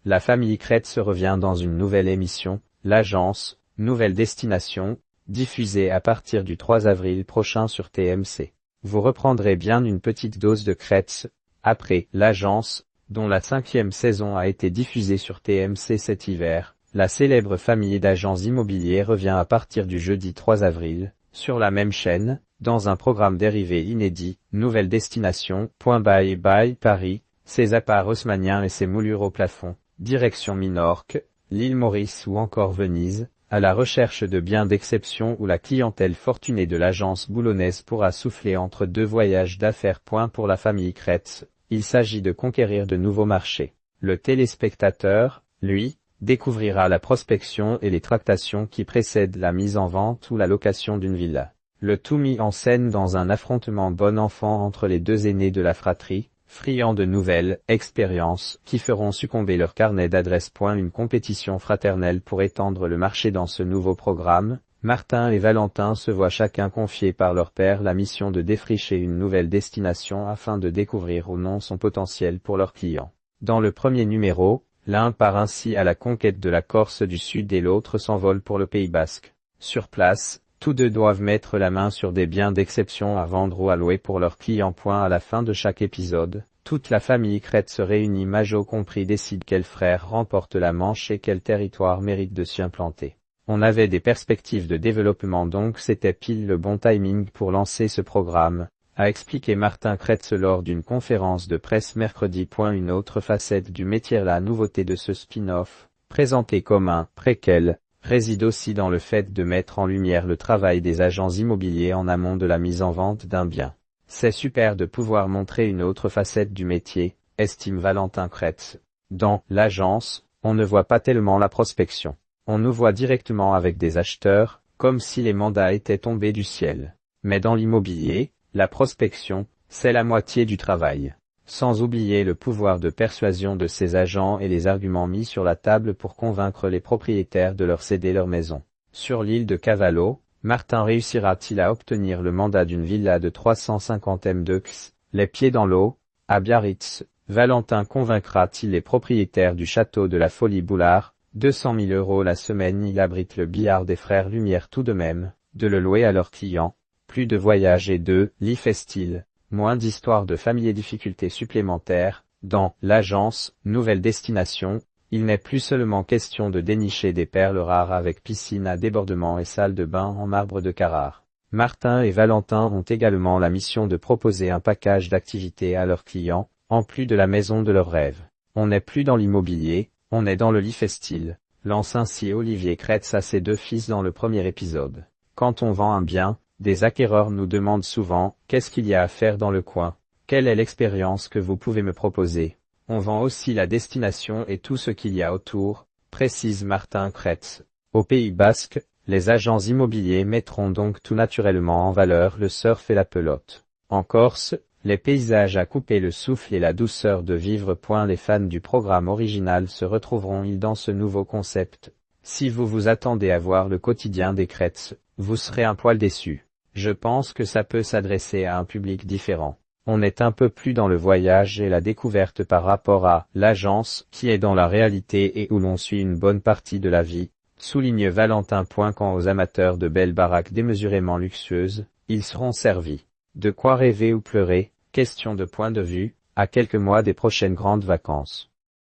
la famille Kretz revient dans une nouvelle émission, l'Agence, nouvelle destination, diffusée à partir du 3 avril prochain sur TMC. Vous reprendrez bien une petite dose de Kretz, après l'Agence, dont la 5e saison a été diffusée sur TMC cet hiver. La célèbre famille d'agents immobiliers revient à partir du jeudi 3 avril, sur la même chaîne, dans un programme dérivé inédit, Nouvelle Destination, by Paris, ses apparts haussmanniens et ses moulures au plafond, direction Minorque, l'île Maurice ou encore Venise, à la recherche de biens d'exception où la clientèle fortunée de l'agence boulonnaise pourra souffler entre deux voyages d'affaires. Pour la famille Kretz, il s'agit de conquérir de nouveaux marchés. Le téléspectateur, lui, découvrira la prospection et les tractations qui précèdent la mise en vente ou la location d'une villa. Le tout mis en scène dans un affrontement bon enfant entre les deux aînés de la fratrie, friands de nouvelles expériences qui feront succomber leur carnet d'adresses. Une compétition fraternelle pour étendre le marché. Dans ce nouveau programme, Martin et Valentin se voient chacun confier par leur père la mission de défricher une nouvelle destination afin de découvrir ou non son potentiel pour leurs clients. Dans le premier numéro, l'un part ainsi à la conquête de la Corse du Sud et l'autre s'envole pour le Pays Basque. Sur place, tous deux doivent mettre la main sur des biens d'exception à vendre ou à louer pour leurs clients. À la fin de chaque épisode, toute la famille Kretz se réunit, Majo compris, décide quel frère remporte la manche et quel territoire mérite de s'y implanter. On avait des perspectives de développement, donc c'était pile le bon timing pour lancer ce programme, a expliqué Martin Kretz lors d'une conférence de presse mercredi. Une autre facette du métier, la nouveauté de ce spin-off, présenté comme un préquel, réside aussi dans le fait de mettre en lumière le travail des agents immobiliers en amont de la mise en vente d'un bien. C'est super de pouvoir montrer une autre facette du métier, estime Valentin Kretz. Dans l'agence, on ne voit pas tellement la prospection. On nous voit directement avec des acheteurs, comme si les mandats étaient tombés du ciel. Mais dans l'immobilier, la prospection, c'est la moitié du travail. Sans oublier le pouvoir de persuasion de ces agents et les arguments mis sur la table pour convaincre les propriétaires de leur céder leur maison. Sur l'île de Cavallo, Martin réussira-t-il à obtenir le mandat d'une villa de 350 m², les pieds dans l'eau, à Biarritz? Valentin convaincra-t-il les propriétaires du château de la Folie Boulard, 200 000 € la semaine? Il abrite le billard des frères Lumière tout de même, de le louer à leurs clients. Plus de voyages et de lits festiles, moins d'histoires de famille et difficultés supplémentaires. Dans l'agence, nouvelle destination, il n'est plus seulement question de dénicher des perles rares avec piscine à débordement et salle de bain en marbre de Carrare. Martin et Valentin ont également la mission de proposer un package d'activités à leurs clients, en plus de la maison de leurs rêves. On n'est plus dans l'immobilier, on est dans le lit festil, lance ainsi Olivier Kretz à ses deux fils dans le premier épisode. Quand on vend un bien, des acquéreurs nous demandent souvent « Qu'est-ce qu'il y a à faire dans le coin? Quelle est l'expérience que vous pouvez me proposer ?» On vend aussi la destination et tout ce qu'il y a autour, précise Martin Kretz. Au Pays Basque, les agents immobiliers mettront donc tout naturellement en valeur le surf et la pelote. En Corse, les paysages à couper le souffle et la douceur de vivre. Les fans du programme original se retrouveront-ils dans ce nouveau concept? Si vous vous attendez à voir le quotidien des Kretz, vous serez un poil déçu. Je pense que ça peut s'adresser à un public différent. On est un peu plus dans le voyage et la découverte par rapport à l'agence, qui est dans la réalité et où l'on suit une bonne partie de la vie, souligne Valentin. Quant aux amateurs de belles baraques démesurément luxueuses, ils seront servis. De quoi rêver ou pleurer, question de point de vue, à quelques mois des prochaines grandes vacances.